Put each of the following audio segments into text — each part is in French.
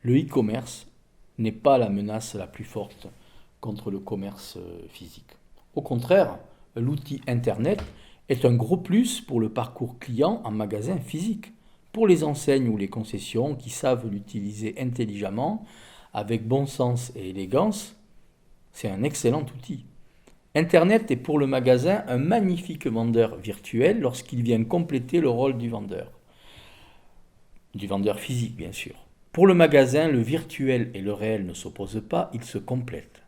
Le e-commerce n'est pas la menace la plus forte contre le commerce physique. Au contraire, l'outil Internet est un gros plus pour le parcours client en magasin physique. Pour les enseignes ou les concessions qui savent l'utiliser intelligemment, avec bon sens et élégance, c'est un excellent outil. Internet est pour le magasin un magnifique vendeur virtuel lorsqu'il vient compléter le rôle du vendeur physique bien sûr. Pour le magasin, le virtuel et le réel ne s'opposent pas, ils se complètent.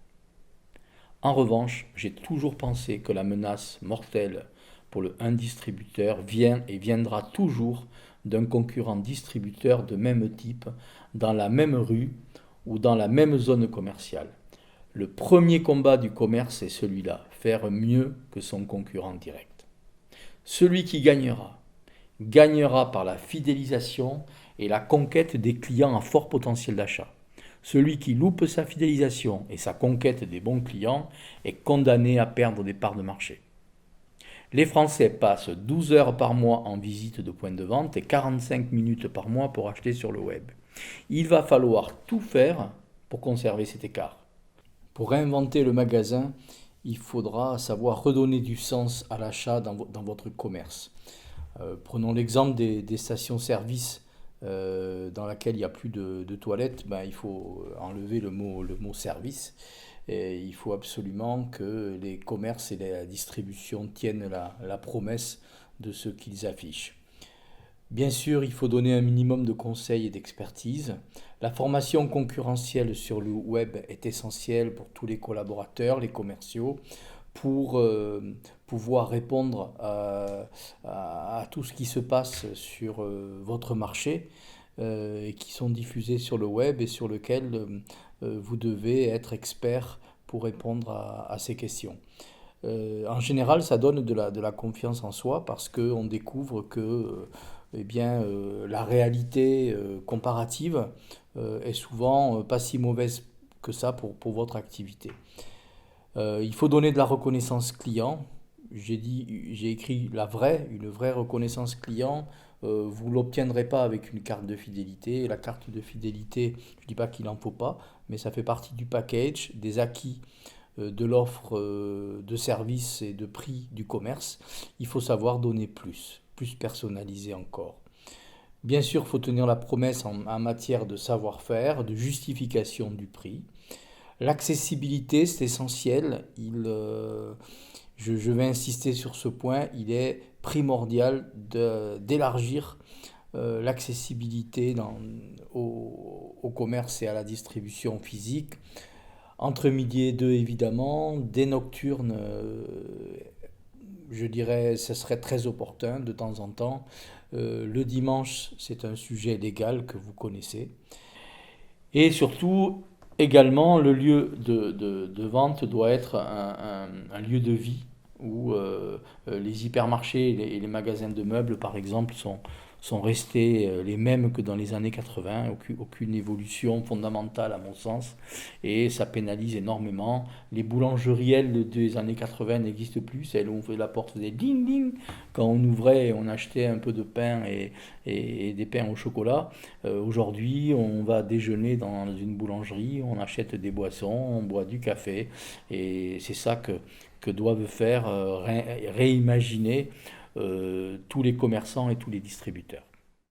En revanche, j'ai toujours pensé que la menace mortelle pour un distributeur vient et viendra toujours d'un concurrent distributeur de même type dans la même rue ou dans la même zone commerciale. Le premier combat du commerce est celui-là, faire mieux que son concurrent direct. Celui qui gagnera par la fidélisation et la conquête des clients à fort potentiel d'achat. Celui qui loupe sa fidélisation et sa conquête des bons clients est condamné à perdre des parts de marché. Les Français passent 12 heures par mois en visite de point de vente et 45 minutes par mois pour acheter sur le web. Il va falloir tout faire pour conserver cet écart. Pour réinventer le magasin, il faudra savoir redonner du sens à l'achat dans votre commerce. Prenons l'exemple des stations-service dans laquelle il n'y a plus de toilettes. Il faut enlever le mot service. Et il faut absolument que les commerces et la distribution tiennent la promesse de ce qu'ils affichent. Bien sûr, il faut donner un minimum de conseils et d'expertise. La formation concurrentielle sur le web est essentielle pour tous les collaborateurs, les commerciaux, pour pouvoir répondre à tout ce qui se passe sur votre marché et qui sont diffusés sur le web et sur lequel vous devez être expert pour répondre à ces questions. En général, ça donne de la confiance en soi parce qu'on découvre que la réalité comparative est souvent pas si mauvaise que ça pour votre activité. Il faut donner de la reconnaissance client. J'ai écrit une vraie reconnaissance client. Vous ne l'obtiendrez pas avec une carte de fidélité. La carte de fidélité, je ne dis pas qu'il n'en faut pas, mais ça fait partie du package, des acquis de l'offre de services et de prix du commerce. Il faut savoir donner plus personnalisé encore. Bien sûr, il faut tenir la promesse en matière de savoir-faire, de justification du prix. L'accessibilité, c'est essentiel. Je vais insister sur ce point. Il est primordial d'élargir l'accessibilité au commerce et à la distribution physique. Entre midi et deux, évidemment, des nocturnes, je dirais, ce serait très opportun de temps en temps. Le dimanche, c'est un sujet légal que vous connaissez. Et surtout, également, le lieu de vente doit être un lieu de vie où les hypermarchés et les magasins de meubles, par exemple, sont restés les mêmes que dans les années 80, aucune évolution fondamentale à mon sens, et ça pénalise énormément. Les boulangeries, elles, des années 80 n'existent plus, celles où on ouvrait la porte, faisait ding ding, quand on ouvrait, on achetait un peu de pain et des pains au chocolat. Aujourd'hui, on va déjeuner dans une boulangerie, on achète des boissons, on boit du café, et c'est ça que doivent faire réimaginer tous les commerçants et tous les distributeurs.